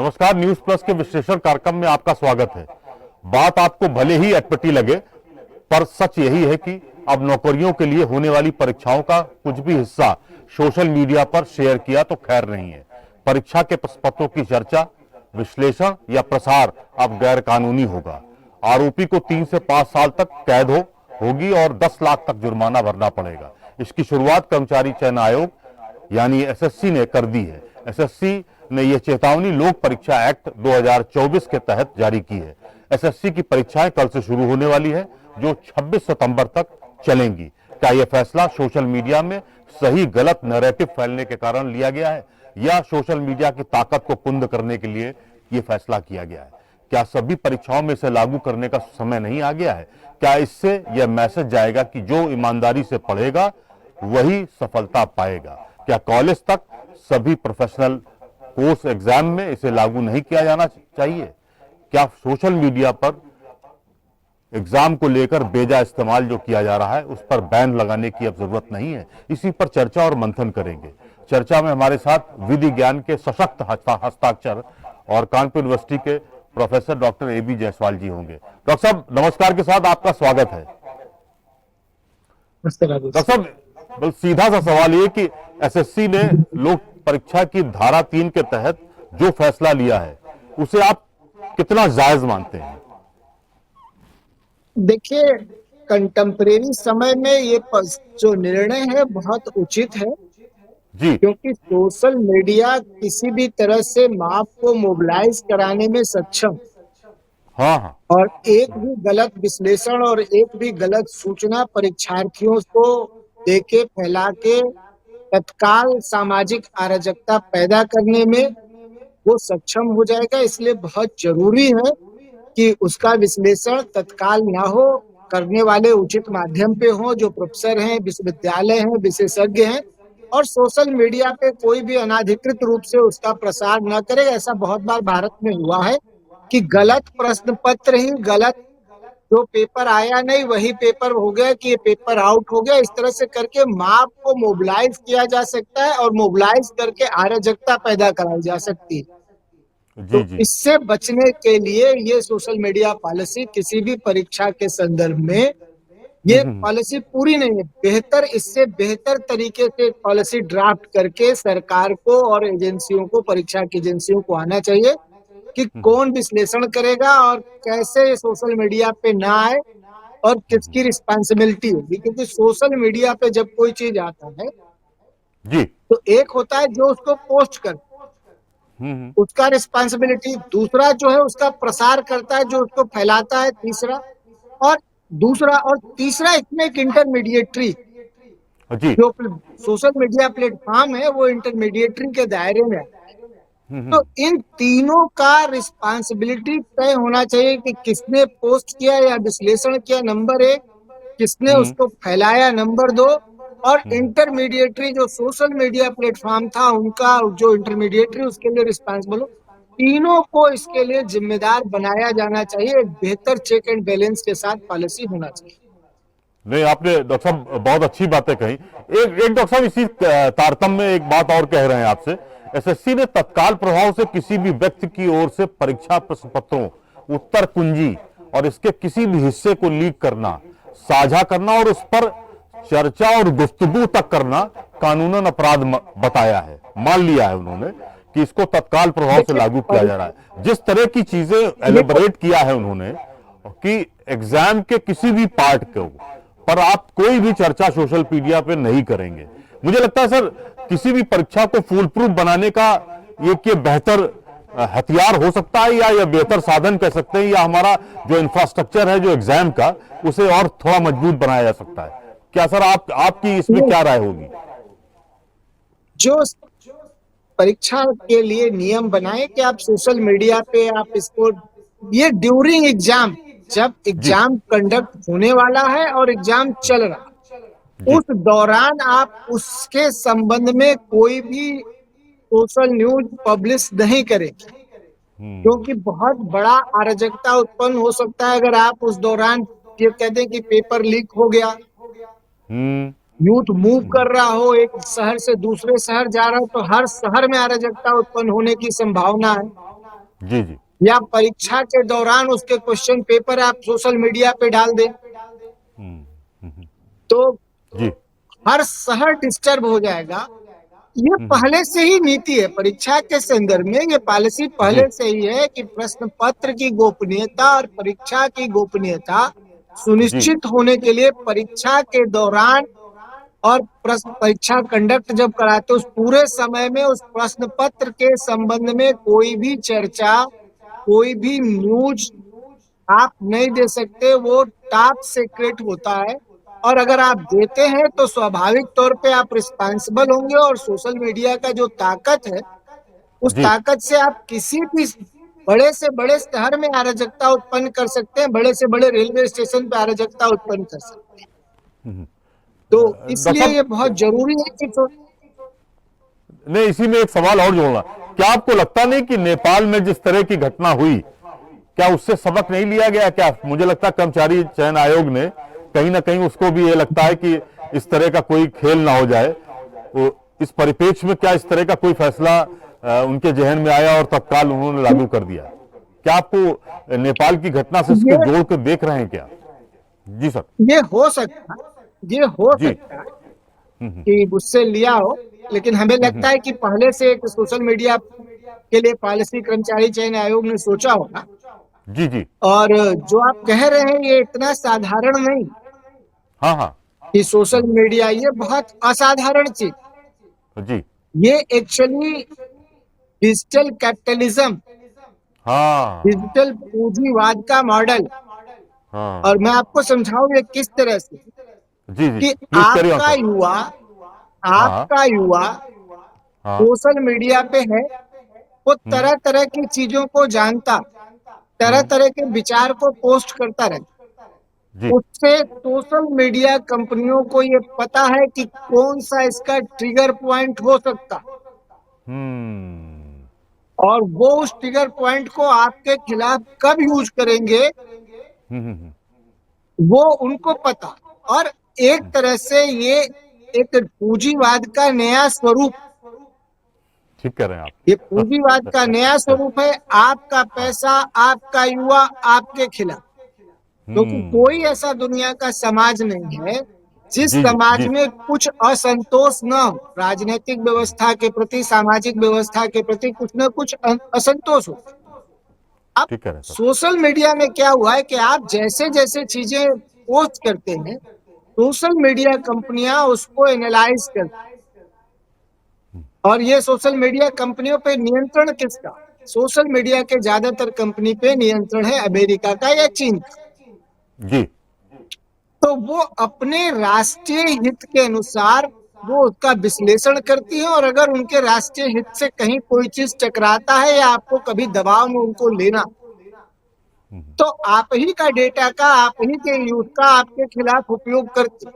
नमस्कार, news plus के विश्लेषण कार्यक्रम में आपका स्वागत है। बात आपको भले ही अटपटी लगे, पर सच यही है कि अब नौकरियों के लिए होने वाली परीक्षाओं का कुछ भी हिस्सा सोशल मीडिया पर शेयर किया तो खैर नहीं है। परीक्षा के प्रश्नपत्रों की चर्चा, विश्लेषण या प्रसार अब गैर कानूनी होगा। आरोपी को 3 से 5 साल तक कैद होगी और 10 लाख तक जुर्माना भरना पड़ेगा। इसकी शुरुआत कर्मचारी चयन आयोग यानी एसएससी ने कर दी है। एसएससी ने यह चेतावनी लोक परीक्षा एक्ट 2024 के तहत जारी की है। एसएससी की परीक्षाएं कल से शुरू होने वाली है, जो 26 सितंबर तक चलेंगी। क्या यह फैसला सोशल मीडिया में सही गलत नैरेटिव फैलने के कारण लिया गया है, या सोशल मीडिया की ताकत को कुंद करने के लिए यह फैसला किया गया है? क्या सभी परीक्षाओं में इसे लागू करने का समय नहीं आ गया है? क्या इससे यह मैसेज जाएगा कि जो ईमानदारी से पढ़ेगा वही सफलता पाएगा? क्या कॉलेज तक सभी प्रोफेशनल कोर्स एग्जाम में इसे लागू नहीं किया जाना चाहिए? क्या सोशल मीडिया पर एग्जाम को लेकर बेजा इस्तेमाल जो किया जा रहा है उस पर बैन लगाने की अब जरूरत नहीं है? इसी पर चर्चा और मंथन करेंगे। चर्चा में हमारे साथ विधि ज्ञान के सशक्त हस्ताक्षर और कानपुर यूनिवर्सिटी के प्रोफेसर डॉक्टर एबी जायसवाल जी होंगे। डॉक्टर साहब, नमस्कार के साथ आपका स्वागत है। डॉक्टर साहब, बस सीधा सा सवाल ये कि एसएससी ने लोक परीक्षा की धारा 3 के तहत जो फैसला लिया है उसे आप कितना जायज मानते हैं? देखिए, कंटेम्परेरी समय में ये जो निर्णय है बहुत उचित है जी, क्योंकि सोशल मीडिया किसी भी तरह से माप को मोबिलाइज कराने में सक्षम हाँ हाँ, और एक भी गलत विश्लेषण और एक भी गलत सूचना परीक्षार्थियों को देके फैला के तत्काल सामाजिक अराजकता पैदा करने में वो सक्षम हो जाएगा। इसलिए बहुत जरूरी है कि उसका विश्लेषण तत्काल ना हो, करने वाले उचित माध्यम पे हो, जो प्रोफेसर हैं, विश्वविद्यालय हैं, विशेषज्ञ हैं, और सोशल मीडिया पे कोई भी अनाधिकृत रूप से उसका प्रसार न करे। ऐसा बहुत बार भारत में हुआ है कि गलत प्रश्न पत्र ही गलत, जो पेपर आया नहीं वही पेपर हो गया कि ये पेपर आउट हो गया। इस तरह से करके माप को मोबिलाइज किया जा सकता है और मोबिलाइज करके अराजकता पैदा कराई जा सकती है। जी तो जी, इससे बचने के लिए ये सोशल मीडिया पॉलिसी किसी भी परीक्षा के संदर्भ में ये पॉलिसी पूरी नहीं है। बेहतर, इससे बेहतर तरीके से पॉलिसी ड्राफ्ट करके सरकार को और एजेंसियों को, परीक्षा की एजेंसियों को आना चाहिए कि कौन विश्लेषण करेगा और कैसे सोशल मीडिया पे ना आए और किसकी रिस्पॉन्सिबिलिटी होगी। क्योंकि सोशल मीडिया पे जब कोई चीज आता है जी, तो एक होता है जो उसको पोस्ट कर, उसका रिस्पॉन्सिबिलिटी, दूसरा जो है उसका प्रसार करता है जो उसको फैलाता है, तीसरा, और दूसरा और तीसरा इसमें एक इंटरमीडिएटरी, जी, जो सोशल मीडिया प्लेटफॉर्म है वो इंटरमीडिएटरी के दायरे में है। तो इन तीनों का रिस्पॉन्सिबिलिटी तय होना चाहिए कि किसने पोस्ट किया या विश्लेषण किया, नंबर 1, किसने उसको फैलाया, नंबर 2, और इंटरमीडिएटरी जो सोशल मीडिया प्लेटफॉर्म था उनका जो इंटरमीडिएटरी उसके लिए रिस्पॉन्सिबल हो। तीनों को इसके लिए जिम्मेदार बनाया जाना चाहिए। एक बेहतर चेक एंड बैलेंस के साथ पॉलिसी होना चाहिए। नहीं, आपने डॉक्टर साहब बहुत अच्छी बातें कही। एक डॉक्टर साहब इसी तारतम्य में एक बात और कह रहे हैं आपसे। एसएससी ने तत्काल प्रभाव से किसी भी व्यक्ति की ओर से परीक्षा प्रश्न पत्रों, उत्तर कुंजी और इसके किसी भी हिस्से को लीक करना, साझा करना और उस पर चर्चा और गुफ्तगू तक करना कानूनन अपराध बताया है, मान लिया है उन्होंने कि इसको तत्काल प्रभाव से लागू किया जा रहा है। जिस तरह की चीजें एलिबरेट किया है उन्होंने कि एग्जाम के किसी भी पार्ट को पर आप कोई भी चर्चा सोशल मीडिया पे नहीं करेंगे, मुझे लगता है सर किसी भी परीक्षा को फूल प्रूफ बनाने का एक ये बेहतर हथियार हो सकता है, या यह बेहतर साधन कह सकते हैं, या हमारा जो इंफ्रास्ट्रक्चर है जो एग्जाम का उसे और थोड़ा मजबूत बनाया जा सकता है। क्या सर आपकी इसमें क्या राय होगी? जो परीक्षा के लिए नियम बनाए कि आप सोशल मीडिया पे आप इसको, ये ड्यूरिंग एग्जाम, जब जी एग्जाम कंडक्ट होने वाला है और एग्जाम चल रहा, जी, उस दौरान आप उसके संबंध में कोई भी सोशल न्यूज पब्लिश नहीं करेंगे, क्योंकि बहुत बड़ा अराजकता उत्पन्न हो सकता है अगर आप उस दौरान ये कह दें कि पेपर लीक हो गया, यूथ मूव कर रहा हो, एक शहर से दूसरे शहर जा रहा हो, तो हर शहर में अराजकता उत्पन्न होने की संभावना है। जी जी। या परीक्षा के दौरान उसके क्वेश्चन पेपर आप सोशल मीडिया पे डाल दें, हम्म, हम्म, तो जी। हर शहर डिस्टर्ब हो जाएगा। ये हम्म, पहले से ही नीति है परीक्षा के संदर्भ में, ये पॉलिसी जी पहले से ही है कि प्रश्न पत्र की गोपनीयता और परीक्षा की गोपनीयता जी सुनिश्चित होने के लिए परीक्षा के दौरान और प्रश्न परीक्षा कंडक्ट जब कराते उस पूरे समय में उस प्रश्न पत्र के संबंध में कोई भी चर्चा, कोई भी न्यूज आप नहीं दे सकते, वो टॉप सीक्रेट होता है। और अगर आप देते हैं तो स्वाभाविक तौर पे आप रिस्पांसिबल होंगे, और सोशल मीडिया का जो ताकत है उस जी। ताकत से आप किसी भी बड़े से बड़े शहर में अराजकता उत्पन्न कर सकते हैं, बड़े से बड़े रेलवे स्टेशन पे अराजकता उत्पन्न कर सकते हैं। तो डॉक्टर इसलिए ये बहुत साहब, जरूरी है कि नहीं, इसी में एक सवाल और जोड़ना, क्या आपको लगता नहीं कि नेपाल में जिस तरह की घटना हुई, क्या उससे सबक नहीं लिया गया? क्या मुझे लगता है कर्मचारी चयन आयोग ने कहीं ना कहीं उसको भी ये लगता है कि इस तरह का कोई खेल ना हो जाए, वो इस परिप्रेक्ष्य में क्या इस तरह का कोई फैसला उनके जहन में आया और तत्काल उन्होंने लागू कर दिया? क्या आपको नेपाल की घटना से इसको ये जोड़ कर देख रहे हैं क्या? जी सर। ये हो सकता है, ये हो जी। सकता है कि मुझसे लिया हो, लेकिन हमें लगता है कि पहले से एक सोशल मीडिया के लिए पॉलिसी कर्मचारी चयन आयोग ने सोचा होगा। जी जी। और जो आप कह रहे हैं ये इतना साधारण नहीं हाँ हाँ। कि सोशल मीडिया, ये बहुत असाधारण चीज, जी। ये एक्चुअली डिजिटल कैपिटलिज्म, हाँ डिजिटल पूंजीवाद का मॉडल। और हाँ। मैं आपको समझाऊं ये किस तरह से, जी जी, कि प्लीज कैरी ऑन आपका सर। युवा हाँ आपका युवा हाँ। सोशल मीडिया पे है, वो हम्म तरह तरह की चीजों को जानता, तरह हम्म। तरह के विचार को पोस्ट करता रहता। जी। उससे सोशल मीडिया कंपनियों को ये पता है कि कौन सा इसका ट्रिगर पॉइंट हो सकता, हम्म और वो उस ट्रिगर पॉइंट को आपके खिलाफ कब यूज करेंगे हम्म। वो उनको पता। और एक तरह से ये एक पूंजीवाद का नया स्वरूप, ठीक कह रहे हैं ये पूंजीवाद का नया आप। स्वरूप है। आपका पैसा, आपका युवा आपके खिलाफ, क्योंकि कोई हम्म। ऐसा दुनिया का समाज नहीं है जिस जी जी समाज जी। में कुछ असंतोष न हो, राजनीतिक व्यवस्था के प्रति, सामाजिक व्यवस्था के प्रति कुछ न कुछ असंतोष हो। अब ठीक कह रहे हैं सर। सोशल मीडिया में क्या हुआ है कि आप जैसे जैसे चीजें पोस्ट करते हैं, सोशल मीडिया कंपनियां उसको एनालाइज करती, और ये सोशल मीडिया कंपनियों पे नियंत्रण किसका? सोशल मीडिया के ज्यादातर कंपनी पे नियंत्रण है अमेरिका का या चीन का। जी। तो वो अपने राष्ट्रीय हित के अनुसार वो उसका विश्लेषण करती है, और अगर उनके राष्ट्रीय हित से कहीं कोई चीज टकराता है या आपको कभी दबाव में उनको लेना, तो आप ही का डेटा का, आप ही के यूथ का आपके खिलाफ उपयोग करती।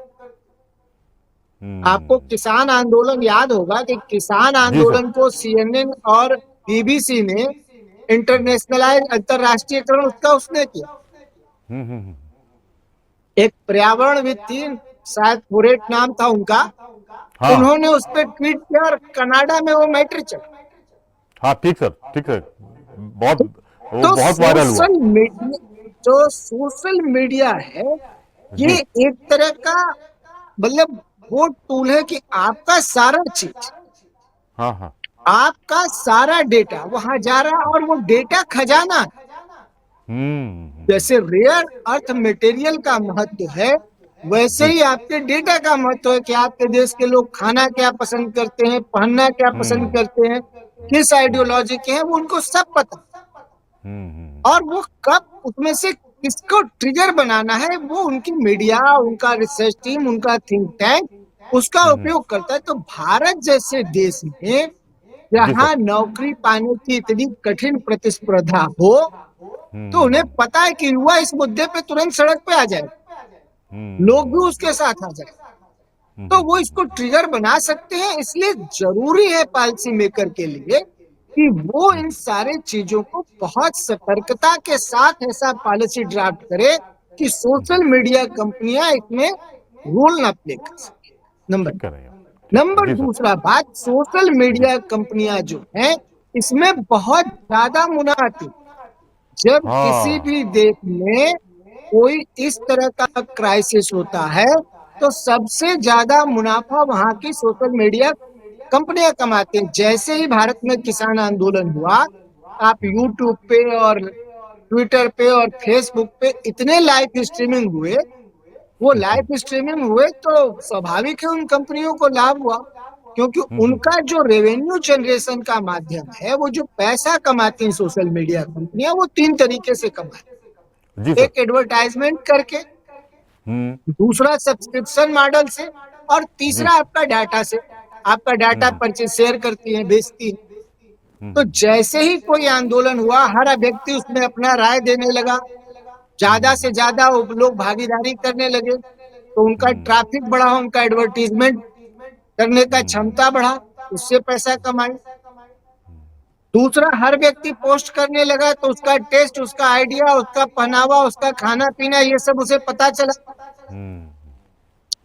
आपको हम्म। किसान आंदोलन याद होगा कि किसान जी सर। आंदोलन को सीएनएन और बीबीसी ने इंटरनेशनलाइज, अंतरराष्ट्रीयकरण उसका उसने किया। हम्म। एक पर्यावरणविद थी, शायद फुरेट नाम था उनका, हाँ उन्होंने उस पर ट्वीट किया और कनाडा में वो मैटर चला। हाँ, ठीक सर, ठीक है। बहुत, वो तो बहुत वायरल हुआ। सोशल मीडिया, जो सोशल मीडिया है, ये जी। एक तरह का मतलब वो टूल है कि आपका सारा चीज, हाँ हाँ। आपका सारा डेटा वहां जा रहा है, और वो डेटा खजाना है। हम्म। जैसे रेयर अर्थ मटेरियल का महत्व है, वैसे जी। ही आपके डेटा का महत्व है कि आपके देश के लोग खाना क्या पसंद करते हैं, पहनना क्या पसंद करते हैं, किस आइडियोलॉजी के हैं, वो उनको सब पता। और वो कब उसमें से किसको ट्रिगर बनाना है, वो उनकी मीडिया, उनका रिसर्च टीम, उनका थिंक टैंक उसका उपयोग करता है। तो भारत जैसे देश में जी सर। जहाँ नौकरी पाने की इतनी कठिन प्रतिस्पर्धा हो, तो उन्हें पता है कि युवा इस मुद्दे पे तुरंत सड़क पे आ जाए, लोग भी उसके साथ आ जाए, तो वो इसको ट्रिगर बना सकते हैं। इसलिए जरूरी है पॉलिसी मेकर के लिए कि वो इन सारे चीजों को बहुत सतर्कता के साथ ऐसा पॉलिसी ड्राफ्ट करे कि सोशल मीडिया कंपनियां इसमें रोल ना प्ले कर सके। नंबर ठीक कर रहे हैं आप, ठीक, नंबर जी सर। दूसरा बात, सोशल मीडिया कंपनियां जो हैं इसमें बहुत ज्यादा मुनाफा। जब किसी हाँ। भी देश में कोई इस तरह का क्राइसिस होता है तो सबसे ज्यादा मुनाफा वहां की सोशल मीडिया कंपनियां कमाती हैं। जैसे ही भारत में किसान आंदोलन हुआ, आप यूट्यूब पे और ट्विटर पे और फेसबुक पे इतने लाइव स्ट्रीमिंग हुए, वो लाइव स्ट्रीमिंग हुए तो स्वाभाविक है उन कंपनियों को लाभ हुआ, क्योंकि उनका जो रेवेन्यू जनरेशन का माध्यम है, वो जो पैसा कमाती हैं सोशल मीडिया कंपनियां, वो तीन तरीके से कमाती जी हैं। सर। एक एडवर्टाइजमेंट करके, हम्म। दूसरा सब्सक्रिप्शन मॉडल से, और जी। तीसरा आपका डाटा से। आपका डाटा परचेज शेयर करती है, बेचती है। तो हम्म। जैसे ही कोई आंदोलन हुआ, हर व्यक्ति उसमें अपना राय देने लगा, ज्यादा से ज्यादा वो लोग भागीदारी करने लगे, तो उनका ट्रैफिक बढ़ा, उनका एडवर्टीजमेंट करने का क्षमता बढ़ा, उससे पैसा कमाए। दूसरा, हर व्यक्ति पोस्ट करने लगा तो उसका टेस्ट, उसका आइडिया, उसका पहनावा, उसका खाना पीना, ये सब उसे पता चला, हम्म।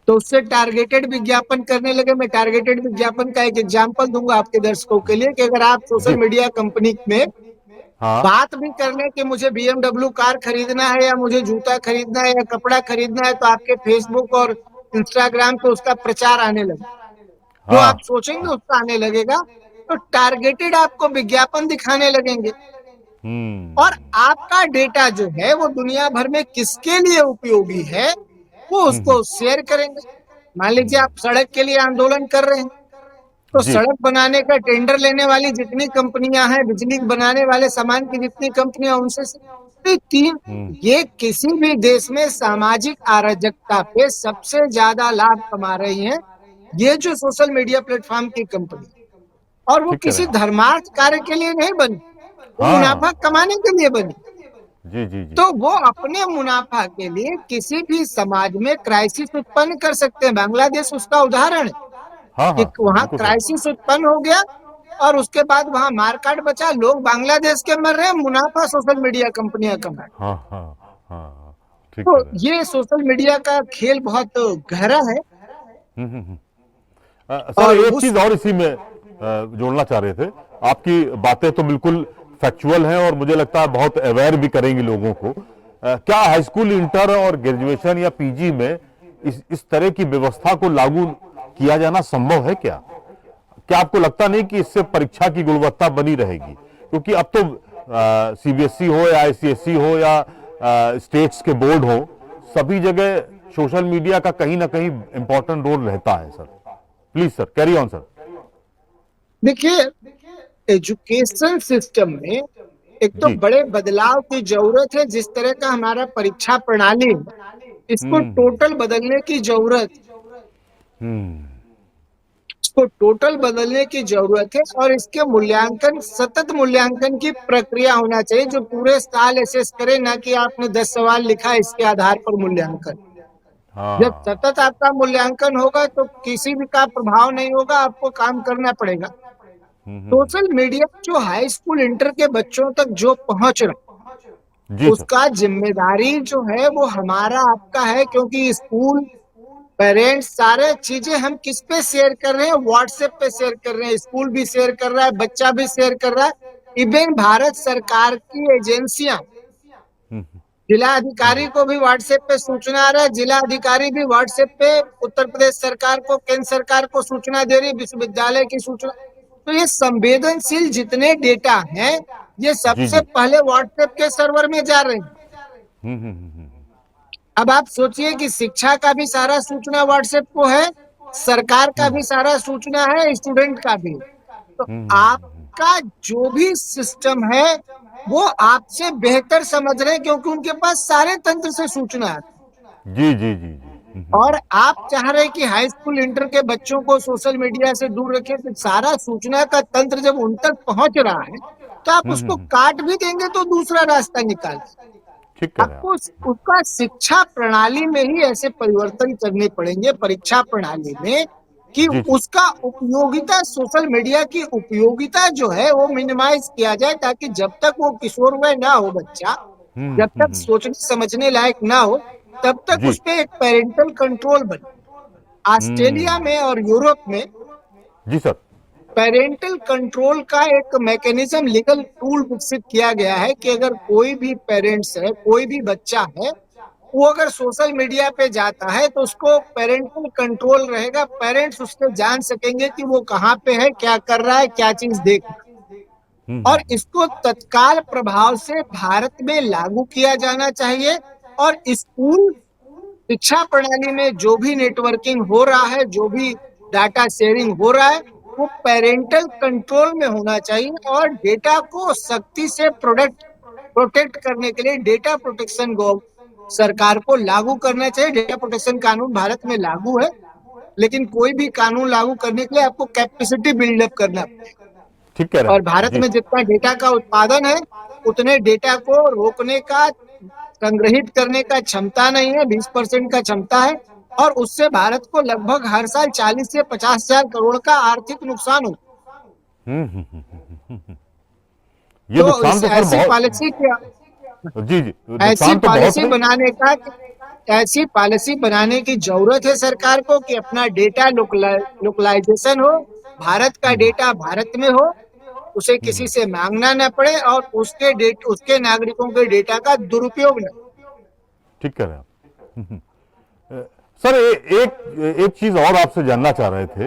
तो उससे टारगेटेड विज्ञापन करने लगे। मैं टारगेटेड विज्ञापन का एक एग्जांपल दूंगा आपके दर्शकों के लिए, कि अगर आप जी। सोशल मीडिया कंपनी में हाँ। बात भी कर लें कि मुझे BMW कार खरीदना है, या मुझे जूता खरीदना है, या कपड़ा खरीदना है, तो आपके फेसबुक और इंस्टाग्राम पे उसका प्रचार आने लगे। जो हाँ। आप सोचेंगे उसका आने लगेगा, तो टारगेटेड आपको विज्ञापन दिखाने लगेंगे। और हम्म। आपका डेटा जो है वो दुनिया भर में किसके लिए उपयोगी है, वो उसको शेयर करेंगे। मान लीजिए आप सड़क के लिए आंदोलन कर रहे हैं, तो जी। सड़क बनाने का टेंडर लेने वाली जितनी कंपनियां हैं, बिजली बनाने वाले सामान की जितनी कंपनियां, उनसे तो ये किसी भी देश में सामाजिक अराजकता पे सबसे ज्यादा लाभ कमा रही हैं, ये जो सोशल मीडिया प्लेटफॉर्म की कंपनी। और वो ठीक कह रहे किसी हैं आप। धर्मार्थ कार्य के लिए नहीं बनी, वो मुनाफा हाँ। कमाने के लिए बनी। जी जी जी। तो वो अपने मुनाफा के लिए किसी भी समाज में क्राइसिस उत्पन्न कर सकते हैं। बांग्लादेश उसका उदाहरण है हाँ कि हाँ वहां बिल्कुल सर। क्राइसिस उत्पन्न हो गया, और उसके बाद वहां मारकाट बचा, लोग बांग्लादेश के मर रहे हैं, मुनाफा सोशल मीडिया कंपनियां कमा। हाँ हाँ हाँ। ठीक तो कह रहे हैं। ये सोशल मीडिया का खेल बहुत गहरा है। हम्म। सर और एक उस चीज और इसी में जोड़ना चाह रहे थे। आपकी बातें तो बिल्कुल फैक्चुअल हैं और मुझे लगता है बहुत अवेयर भी करेंगी लोगों को। क्या हाई स्कूल, इंटर और ग्रेजुएशन या पीजी में इस तरह की व्यवस्था को लागू किया जाना संभव है क्या? क्या आपको लगता नहीं कि इससे परीक्षा की गुणवत्ता बनी रहेगी? क्योंकि अब तो सीबीएसई हो या आईसीएसई हो या स्टेट्स के बोर्ड हो, सभी जगह सोशल मीडिया का कहीं ना कहीं इंपॉर्टेंट रोल रहता है sir. Please sir, carry on sir. देखिए, एजुकेशन सिस्टम में एक तो जी। बड़े बदलाव की जरूरत है। जिस तरह का हमारा परीक्षा प्रणाली है, इसको टोटल बदलने की जरूरत हम्म। इसको टोटल बदलने की जरूरत है। और इसके मूल्यांकन, सतत मूल्यांकन की प्रक्रिया होना चाहिए, जो पूरे साल एसेस करे, ना कि आपने 10 सवाल लिखा इसके आधार पर मूल्यांकन। जब हाँ। सतत आपका मूल्यांकन होगा तो किसी भी का प्रभाव नहीं होगा, आपको काम करना पड़ेगा। सोशल मीडिया जो हाई स्कूल, इंटर के बच्चों तक जो पहुंच रहा, जी सर। उसका जिम्मेदारी जो है वो हमारा आपका है, क्योंकि स्कूल, पेरेंट्स, सारे चीजें हम किस पे शेयर कर रहे हैं? व्हाट्सएप पे शेयर कर रहे हैं। स्कूल भी शेयर कर रहा है, बच्चा भी शेयर कर रहा है। इवन भारत सरकार की एजेंसियां, जिला अधिकारी को भी व्हाट्सएप पे सूचना आ रहा है, जिला अधिकारी भी व्हाट्सएप पे उत्तर प्रदेश सरकार को, केंद्र सरकार को सूचना दे रही, विश्वविद्यालय की सूचना। तो ये संवेदनशील जितने डेटा हैं, ये जी सबसे जी। पहले व्हाट्सएप के सर्वर में जा रहे हैं। अब आप सोचिए कि शिक्षा का भी सारा सूचना व्हाट्सएप को है, सरकार का भी सारा सूचना है, स्टूडेंट का भी। तो आपका जो भी सिस्टम है वो आपसे बेहतर समझ रहे हैं, क्योंकि उनके पास सारे तंत्र से सूचना है। जी जी जी जी। और आप चाह रहे हैं कि हाई स्कूल, इंटर के बच्चों को सोशल मीडिया से दूर रखें, तो सारा सूचना का तंत्र जब उन तक पहुंच रहा है, तो आप उसको काट भी देंगे तो दूसरा रास्ता निकाल। ठीक कह रहे हैं आपको आप। उसका शिक्षा प्रणाली में ही ऐसे परिवर्तन करने पड़ेंगे, परीक्षा प्रणाली में, कि जी जी। उसका उपयोगिता, सोशल मीडिया की उपयोगिता जो है वो मिनिमाइज किया जाए, ताकि जब तक वो किशोर वय ना हो बच्चा, जब तक सोचने समझने लायक ना हो, तब तक जी। उस पे एक पेरेंटल कंट्रोल बने। ऑस्ट्रेलिया में और यूरोप में जी सर। पेरेंटल कंट्रोल का एक मैकेनिज्म, लीगल टूल विकसित किया गया है कि अगर कोई भी पेरेंट्स है, कोई भी बच्चा है, वो अगर सोशल मीडिया पे जाता है तो उसको पेरेंटल कंट्रोल रहेगा। पेरेंट्स उसके जान सकेंगे कि वो कहाँ पे है, क्या कर रहा है, क्या चीज देख रहा हम्म, है, और इसको तत्काल प्रभाव से भारत में लागू किया जाना चाहिए। और स्कूल शिक्षा प्रणाली में जो भी नेटवर्किंग हो रहा है, जो भी डाटा शेयरिंग हो रहा है, वो पेरेंटल कंट्रोल में होना चाहिए। और डेटा को सख्ती से प्रोटेक्ट करने के लिए डेटा प्रोटेक्शन सरकार को लागू करना चाहिए। डेटा प्रोटेक्शन कानून भारत में लागू है, लेकिन कोई भी कानून लागू करने के लिए आपको कैपेसिटी बिल्डअप करना पड़ेगा। ठीक कह रहे और हैं भारत जी। में जितना डेटा का उत्पादन है, उतने डेटा को रोकने का, संग्रहित करने का क्षमता नहीं है। 20% का क्षमता है, और उससे भारत को लगभग हर साल 40 से 50 हजार करोड़ का आर्थिक नुकसान हो। हम्म हम्म, हम्म, ये तो नुकसान इस तो सर ऐसी बहुत। पॉलिसी क्या, जी जी, ऐसी नुकसान तो बहुत पॉलिसी है। बनाने का ऐसी पॉलिसी बनाने की जरूरत है सरकार को कि अपना डेटा लोकलाइजेशन हो, भारत का डेटा भारत में हो, उसे किसी से मांगना न पड़े, और उसके नागरिकों के डेटा का दुरुपयोग न। ठीक कह रहे हैं आप। सर एक एक चीज और आपसे जानना चाह रहे थे।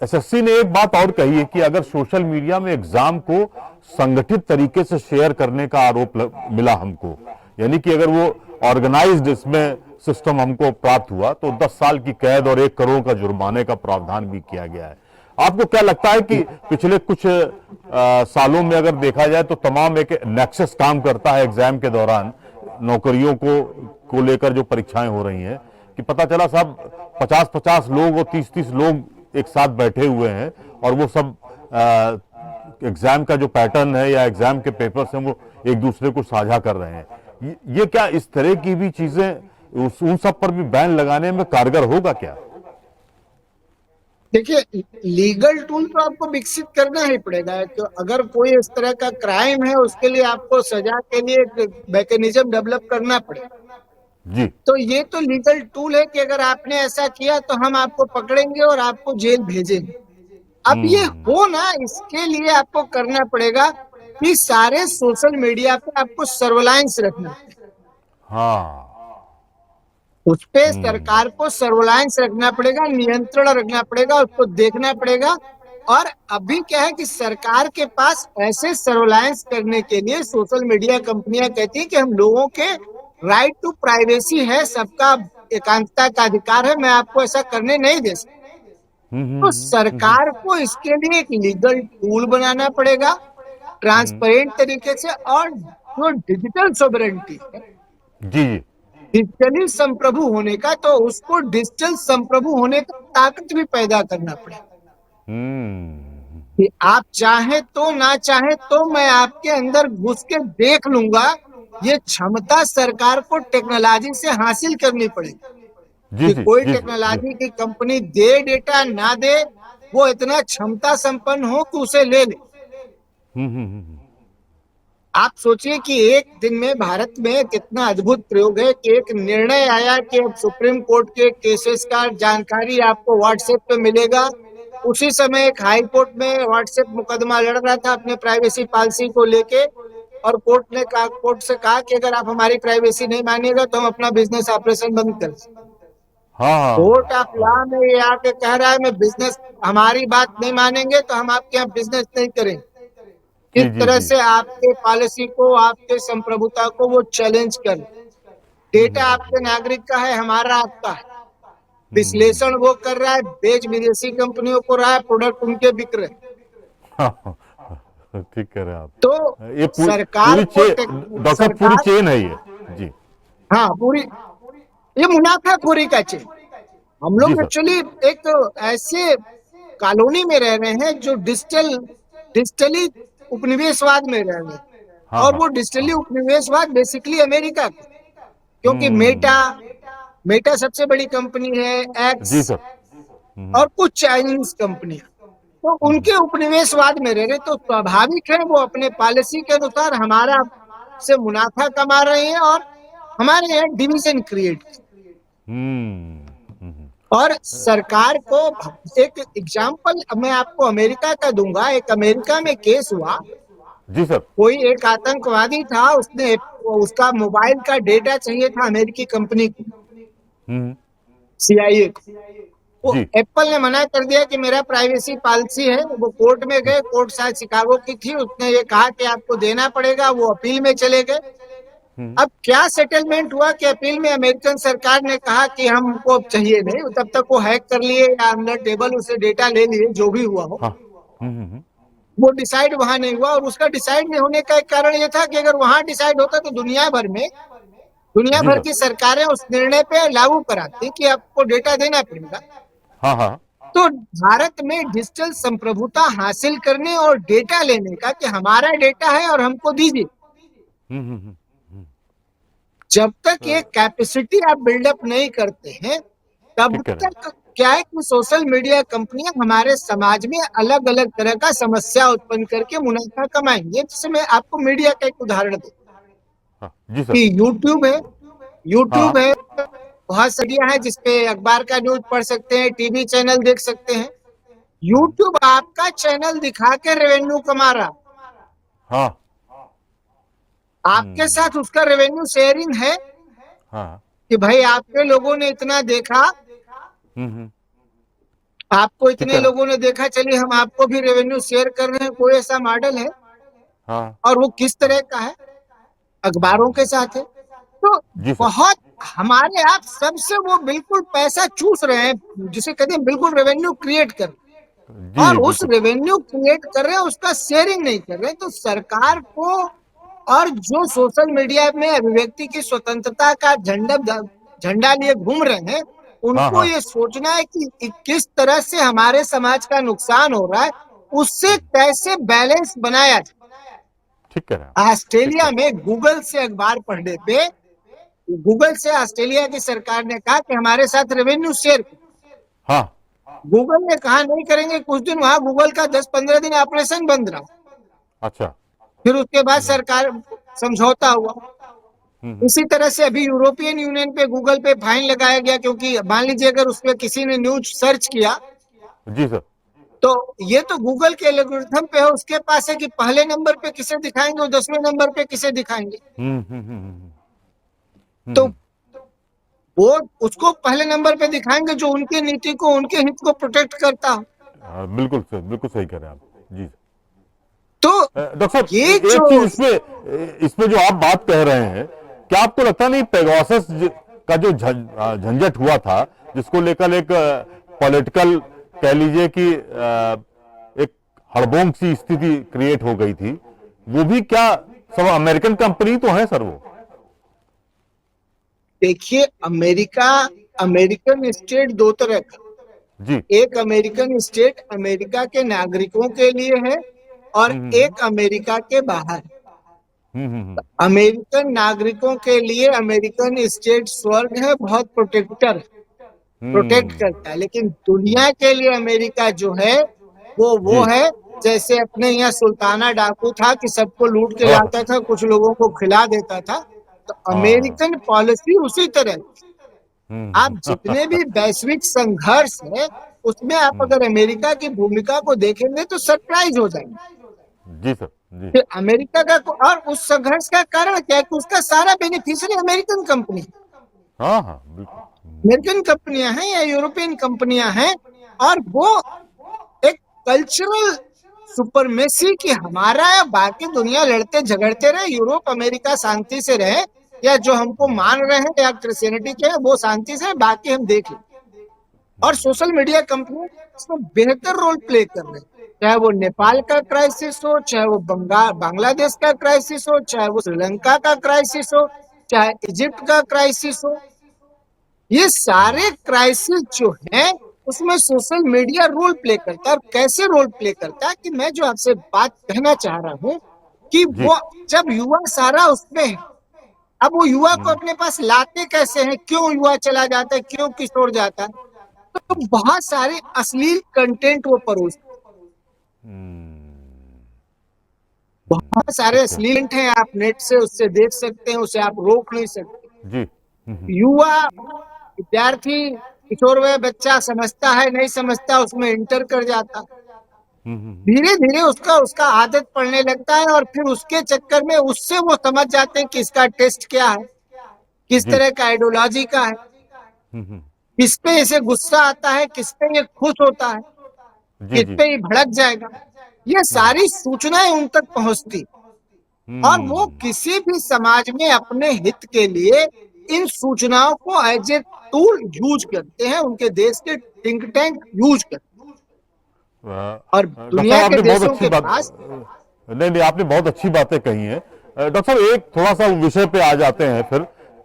एसएससी ने एक बात और कही है कि अगर सोशल मीडिया में एग्जाम को संगठित तरीके से शेयर करने का आरोप मिला हमको, यानी कि अगर वो ऑर्गेनाइज्ड इसमें सिस्टम हमको प्राप्त हुआ, तो 10 साल की कैद और 1 करोड़ का जुर्माने का प्रावधान भी किया गया है। आपको क्या लगता है कि पिछले कुछ सालों में अगर देखा जाए तो तमाम एक नेक्सस काम करता है एग्जाम के दौरान, नौकरियों को लेकर जो परीक्षाएं हो रही हैं, कि पता चला साहब 50-50 लोग और 30-30 लोग एक साथ बैठे हुए हैं, और वो सब एग्जाम का जो पैटर्न है या एग्जाम के पेपर्स हैं वो एक दूसरे को साझा कर रहे हैं। ये क्या इस तरह की भी चीजें उन सब पर भी बैन लगाने में कारगर होगा क्या? देखिए, लीगल टूल तो आपको विकसित करना ही पड़ेगा। तो अगर कोई इस तरह का क्राइम है, उसके लिए आपको सजा के लिए एक मैकेनिज्म डेवलप करना पड़ेगा। जी। तो ये तो लीगल टूल है कि अगर आपने ऐसा किया तो हम आपको पकड़ेंगे और आपको जेल भेजेंगे। अब ये हो ना, इसके लिए आपको करना पड़ेगा कि सारे सोशल मीडिया पे आपको सर्वेलांस रखना पड़ेगा। हाँ। उस पे सरकार को सर्वेलांस रखना पड़ेगा, नियंत्रण रखना पड़ेगा, उसको देखना पड़ेगा। और अभी क्या है कि सरकार के पास ऐसे सर्वेलांस करने के लिए सोशल मीडिया कंपनियां कहती हैं कि हम लोगों के राइट टू प्राइवेसी है, सबका एकांतता का अधिकार है, मैं आपको ऐसा करने नहीं दे सकता। तो सरकार को इसके लिए एक लीगल टूल बनाना पड़ेगा, ट्रांसपेरेंट तरीके से। और जो डिजिटल सॉवरेंटी है, जी जी। डिजिटली संप्रभु होने का, तो उसको डिजिटल संप्रभु होने का ताकत भी पैदा करना पड़ेगा कि आप चाहे तो ना चाहे तो मैं आपके अंदर घुस के देख लूंगा। ये क्षमता सरकार को टेक्नोलॉजी से हासिल करनी पड़ेगी जी कि जी कोई जी जी। टेक्नोलॉजी की कंपनी दे डेटा ना दे, वो इतना क्षमता संपन्न हो कि उसे ले ले। हम्म। आप सोचिए कि एक दिन में भारत में कितना अद्भुत प्रयोग है कि एक निर्णय आया कि अब सुप्रीम कोर्ट के केसेस का जानकारी आपको व्हाट्सएप पे मिलेगा। उसी समय एक हाई कोर्ट में व्हाट्सएप मुकदमा लड़ रहा था अपने प्राइवेसी पॉलिसी को लेके, और कोर्ट से कहा कि अगर आप हमारी प्राइवेसी नहीं मानिएगा तो हम अपना बिजनेस ऑपरेशन बंद कर। हाँ कोर्ट ऑफ लॉ हाँ। में ये आके कह रहा है मैं बिजनेस, हमारी बात नहीं मानेंगे तो हम आपके यहाँ बिजनेस नहीं करेंगे। किस जी जी तरह जी। से आपके पॉलिसी को, आपके संप्रभुता को वो चैलेंज कर। डेटा आपके नागरिक का है, हमारा आपका है। विश्लेषण वो कर रहा है, देश विदेशी कंपनियों को रहा है, प्रोडक्ट उनके बिक रहे। ठीक कह रहे हैं तो आप। ये सरकार पूरी को डॉक्टर साहब पूरी सरकार, चेन है ये। जी। हाँ पूरी, ये मुनाफाखोरी का चेन। हम जी लोग सर। एक्चुअली एक ऐसे कॉलोनी में रह रहे हैं जो डिजिटली उपनिवेशवाद में रह रहे हैं। हाँ और हाँ वो डिजिटली हाँ। उपनिवेशवाद बेसिकली अमेरिका का, क्योंकि मेटा मेटा सबसे बड़ी कंपनी है, एक्स, जी सर। और कुछ चाइनीज कंपनियां, तो उनके उपनिवेशवाद में रह रहे। तो स्वाभाविक है वो अपने पॉलिसी के अनुसार हमारा से मुनाफा कमा रहे हैं और हमारे यहाँ डिवीजन क्रिएट। हम्म। और सरकार को एक एग्जाम्पल मैं आपको अमेरिका का दूंगा। एक अमेरिका में केस हुआ, जी सर। कोई एक आतंकवादी था, उसने उसका मोबाइल का डेटा चाहिए था अमेरिकी कंपनी को, हम्म। CIA को। वो जी। एप्पल ने मना कर दिया कि मेरा प्राइवेसी पॉलिसी है। वो कोर्ट में गए, कोर्ट शायद शिकागो की थी, उसने ये कहा कि आपको देना पड़ेगा। वो अपील में चले गए। हम्म। अब क्या सेटलमेंट हुआ कि अपील में अमेरिकन सरकार ने कहा कि हमको अब चाहिए नहीं, तब तक वो हैक कर लिए या अंदर टेबल उसे डेटा ले लिए, जो भी हुआ हो। हाँ। वो डिसाइड वहां नहीं हुआ, और उसका डिसाइड नहीं होने का एक कारण ये था कि अगर वहां डिसाइड होता तो दुनिया जी भर सर। की सरकारें उस निर्णय पे लागू कराती कि आपको डेटा देना पड़ेगा। हाँ हाँ। तो भारत में डिजिटल संप्रभुता हासिल करने और डेटा लेने का, कि हमारा डेटा है और हमको दीजिए, हम्म। जब तक ये कैपेसिटी आप बिल्डअप नहीं करते हैं, तब ठीक कह रहे हैं। तक क्या है कि सोशल मीडिया कंपनियां हमारे समाज में अलग अलग तरह का समस्या उत्पन्न करके मुनाफा कमाएंगे। जैसे मैं आपको मीडिया का एक उदाहरण दूं हाँ जी सर। कि यूट्यूब हाँ। है, बहुत सारियां हैं जिसपे अखबार का न्यूज पढ़ सकते हैं, टीवी चैनल देख सकते हैं। यूट्यूब आपका चैनल दिखा के रेवेन्यू कमा रहा, हाँ। आपके हम्म। साथ उसका रेवेन्यू शेयरिंग है हाँ। कि भाई आपके लोगों ने इतना देखा, हम्म। आपको ठीक कह इतने रहे हैं। लोगों ने देखा, चलिए हम आपको भी रेवेन्यू शेयर कर रहे हैं। कोई ऐसा मॉडल है? हाँ। और वो किस तरह का है? अखबारों के साथ है। तो जी सर। बहुत हमारे आप सबसे वो बिल्कुल पैसा चूस रहे हैं, जिसे कहते हैं बिल्कुल रेवेन्यू क्रिएट कर, जी और उस बिल्कुल। रेवेन्यू क्रिएट कर रहे हैं, उसका शेयरिंग नहीं कर रहे। तो सरकार को, और जो सोशल मीडिया में अभिव्यक्ति की स्वतंत्रता का झंडा लिए घूम रहे हैं, हाँ उनको हाँ। ये सोचना है कि किस तरह से हमारे समाज का नुकसान हो रहा है, उससे कैसे बैलेंस बनाया जाए। ठीक कह रहे हैं। ठीक कह ऑस्ट्रेलिया रहे हैं। में गूगल से अखबार पढ़ने पे, गूगल से ऑस्ट्रेलिया की सरकार ने कहा कि हमारे साथ रेवेन्यू शेयर। हाँ। गूगल ने कहा नहीं करेंगे। कुछ दिन वहां गूगल का 10-15 दिन ऑपरेशन बंद रहा। अच्छा। फिर उसके बाद सरकार समझौता हुआ। हम्म। इसी तरह से अभी यूरोपियन यूनियन पे गूगल पे फाइन लगाया गया, क्योंकि मान लीजिए अगर उसमें किसी ने न्यूज सर्च किया, जी सर। तो ये तो गूगल के एल्गोरिथम पे है, उसके पास है कि पहले नंबर पे किसे दिखाएंगे और 10वें नंबर पे किसे दिखाएंगे। तो हम्म। वो उसको पहले नंबर पे दिखाएंगे जो उनकी नीति को, उनके हित को प्रोटेक्ट करता हो। बिल्कुल सर, बिल्कुल सही कह रहे हैं आप जी। तो डॉक्टर साहब, ये एक जो चीज इसमें जो आप बात कह रहे हैं, क्या आपको लगता नहीं पेगासस का जो झंझट हुआ था, जिसको लेकर एक पॉलिटिकल कह लीजिए कि एक हड़बोंग सी स्थिति क्रिएट हो गई थी, वो भी क्या सब अमेरिकन कंपनी तो है सर वो? देखिए, अमेरिकन स्टेट दो तरह का। जी। एक अमेरिकन स्टेट अमेरिका के नागरिकों के लिए है, और हम्म। एक अमेरिका के बाहर। हम्म। अमेरिकन नागरिकों के लिए अमेरिकन स्टेट स्वर्ग है, बहुत प्रोटेक्ट हम्म। करता है। लेकिन दुनिया के लिए अमेरिका जो है, वो जी। है जैसे अपने यहाँ सुल्ताना डाकू था कि सबको लूट के हाँ लाता था, कुछ लोगों को खिला देता था। तो हाँ। अमेरिकन पॉलिसी उसी तरह। आप जितने भी वैश्विक संघर्ष है, उसमें आप अगर अमेरिका की भूमिका को देखेंगे तो सरप्राइज हो जाएंगे जी सर। जी। कि अमेरिका का और उस संघर्ष का कारण क्या है कि उसका सारा बेनिफिशियरी अमेरिकन कंपनी, हाँ हाँ बिल्कुल। अमेरिकन कंपनियां हैं या यूरोपियन कंपनियां हैं। और वो एक कल्चरल सुपरमेसी की हमारा या बाकी दुनिया लड़ते झगड़ते रहे, यूरोप अमेरिका शांति से रहे, या जो हमको मान रहे हैं या क्रिश्चियनिटी के हैं वो शांति से, बाकी हम देख लें। और सोशल मीडिया कंपनी इसमें बेहतर रोल प्ले कर रहे हैं, चाहे वो नेपाल का क्राइसिस हो, चाहे वो बांग्लादेश का क्राइसिस हो, चाहे वो श्रीलंका का क्राइसिस हो, चाहे इजिप्ट का क्राइसिस हो। ये सारे क्राइसिस जो है, उसमें सोशल मीडिया रोल प्ले करता है। और कैसे रोल प्ले करता है कि मैं जो आपसे बात कहना चाह रहा हूँ कि जी। वो जब युवा सारा उसमें है, अब वो युवा को अपने पास लाते कैसे हैं, क्यों युवा चला जाता है, क्यों किशोर जाता है? तो बहुत सारे अश्लील कंटेंट वो परोसते, बहुत सारे ठीक है। अश्लील हैं, आप नेट से उससे देख सकते हैं, उसे आप रोक नहीं सकते। जी। युवा, विद्यार्थी किशोर वय बच्चा समझता है नहीं समझता उसमें इंटर कर जाता, हम्म। धीरे धीरे उसका उसका आदत पड़ने लगता है और फिर उसके चक्कर में उससे वो समझ जाते हैं कि इसका टेस्ट क्या है, किस जी। तरह का आइडियोलॉजी का है, हम्म। किस पे इसे गुस्सा आता है, किस पे ये खुश होता है, जी किस जी। पे ये भड़क जाएगा। ये सारी सूचनाएं उन तक पहुंचती और वो हम्म। किसी भी समाज में अपने हित के लिए इन सूचनाओं को एज ए टूल यूज करते हैं, उनके देश के थिंक टैंक यूज करते हैं और डॉक्टर साहब दुनिया के आपने बहुत देशों अच्छी के बात, पास। नहीं नहीं, आपने बहुत अच्छी बातें कही हैं। डॉक्टर साहब एक थोड़ा सा विषय पे आ जाते हैं फिर।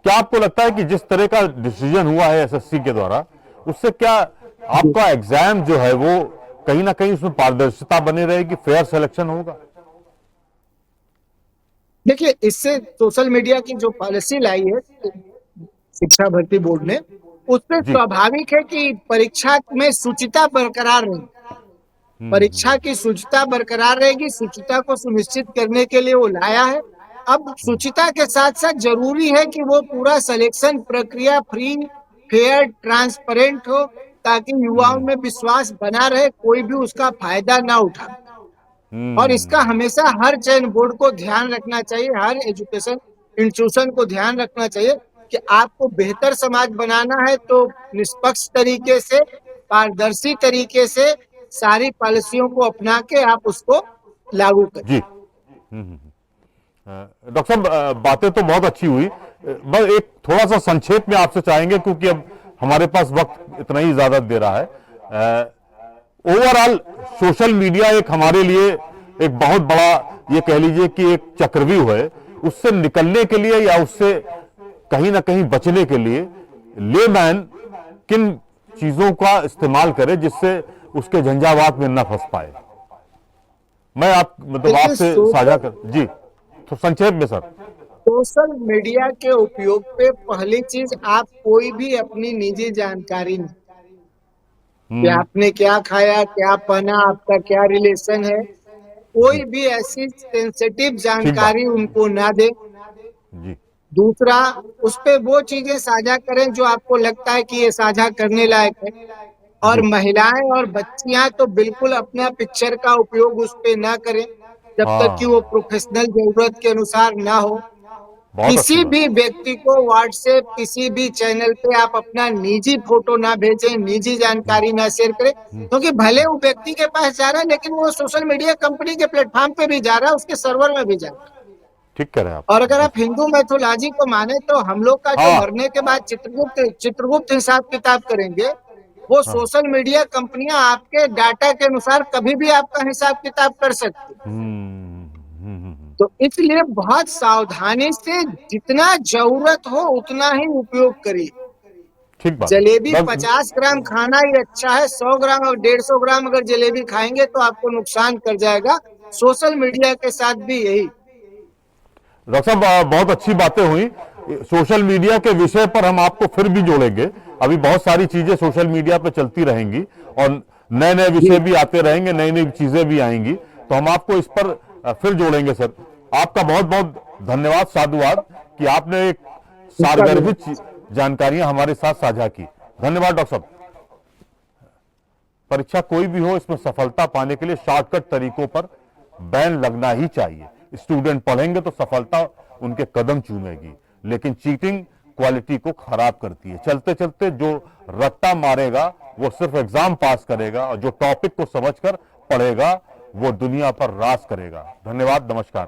क्या आपको लगता है कि जिस तरह का डिसीजन हुआ है एसएससी के द्वारा, उससे क्या आपका एग्जाम जो है वो कहीं ना कहीं उसमें पारदर्शिता बनी रहेगी, फेयर सिलेक्शन होगा? देखिए, इससे सोशल मीडिया की जो पॉलिसी लाई है शिक्षा भर्ती बोर्ड ने, उससे जी। स्वाभाविक है कि परीक्षा में शुचिता बरकरार रहेगी। परीक्षा हम्म। की शुचिता बरकरार रहेगी, शुचिता को सुनिश्चित करने के लिए वो लाया है। अब शुचिता के साथ साथ जरूरी है कि वो पूरा सिलेक्शन प्रक्रिया फ्री, फेयर, ट्रांसपेरेंट हो, ताकि युवाओं में विश्वास बना रहे, कोई भी उसका फायदा ना उठा। और इसका हम्म। हमेशा हर चयन बोर्ड को ध्यान रखना चाहिए, हर एजुकेशन इंस्टीट्यूशन को ध्यान रखना चाहिए कि आपको बेहतर समाज बनाना है तो निष्पक्ष तरीके से, पारदर्शी तरीके से सारी पॉलिसियों को अपना के आप उसको लागू करें। जी। डॉक्टर साहब बातें तो बहुत अच्छी हुई, बस एक थोड़ा सा संक्षेप में आपसे चाहेंगे क्योंकि अब हमारे पास वक्त इतना ही ज्यादा दे रहा है। ओवरऑल सोशल मीडिया एक हमारे लिए एक बहुत बड़ा, ये कह लीजिए कि एक चक्रव्यूह है। उससे निकलने के लिए या उससे कहीं ना कहीं बचने के लिए लेमैन किन चीजों का इस्तेमाल करे जिससे उसके झंझावात में न फंस पाए? मैं आप मतलब देखिए, आपसे साझा कर जी, तो संक्षेप में सर। सोशल मीडिया के उपयोग पे पहली चीज, आप कोई भी अपनी निजी जानकारी नहीं, कि हम्म। आपने क्या खाया, क्या पहना, आपका क्या रिलेशन है, जी। कोई भी ऐसी सेंसिटिव ठीक बात। जानकारी उनको ना दे। जी। दूसरा, उस पे वो चीजें साझा करें जो आपको लगता है कि ये साझा करने लायक है। और जी। महिलाएं और बच्चियां तो बिल्कुल अपना पिक्चर का उपयोग उस पे ना करें जब तक कि वो हाँ, प्रोफेशनल जरूरत के अनुसार ना हो। बहुत अच्छी किसी बात। भी व्यक्ति को व्हाट्सएप किसी भी चैनल पे आप अपना निजी फोटो ना भेजें, निजी जानकारी ना शेयर करें, क्योंकि भले वो व्यक्ति के पास जा रहा है लेकिन वो सोशल मीडिया कंपनी के प्लेटफॉर्म पे भी जा रहा है, उसके सर्वर में भी जा रहा है। ठीक कह रहे हैं और आप अगर जी। आप हिंदू मैथोलॉजी को माने तो हम लोग का जो हाँ। मरने के बाद चित्रगुप्त चित्रगुप्त हिसाब किताब करेंगे, वो हाँ। सोशल मीडिया कंपनियां आपके डाटा के अनुसार कभी भी आपका हिसाब किताब कर सकती। तो इसलिए बहुत सावधानी से जितना जरूरत हो उतना ही उपयोग करिए। ठीक बात है जलेबी बस। 50 ग्राम खाना ही अच्छा है, 100 ग्राम और 150 ग्राम अगर जलेबी खाएंगे तो आपको नुकसान कर जाएगा। सोशल मीडिया के साथ भी यही। डॉक्टर साहब बहुत अच्छी बातें हुई। सोशल मीडिया के विषय पर हम आपको फिर भी जोड़ेंगे। अभी बहुत सारी चीजें सोशल मीडिया पर चलती रहेंगी और नए नए जी, विषय भी आते रहेंगे, नई नई चीजें भी आएंगी, तो हम आपको इस पर फिर जोड़ेंगे सर। आपका बहुत बहुत धन्यवाद, साधुवाद कि आपने एक इसका भी सारगर्भित जानकारियां हमारे साथ साझा की। धन्यवाद डॉक्टर साहब। परीक्षा कोई भी हो, इसमें सफलता पाने के लिए शॉर्टकट तरीकों पर बैन लगना ही चाहिए। स्टूडेंट पढ़ेंगे तो सफलता उनके कदम चूमेगी, लेकिन चीटिंग क्वालिटी को खराब करती है। चलते चलते जो रट्टा मारेगा वो सिर्फ एग्जाम पास करेगा, और जो टॉपिक को समझकर पढ़ेगा वो दुनिया पर राज करेगा। धन्यवाद, नमस्कार।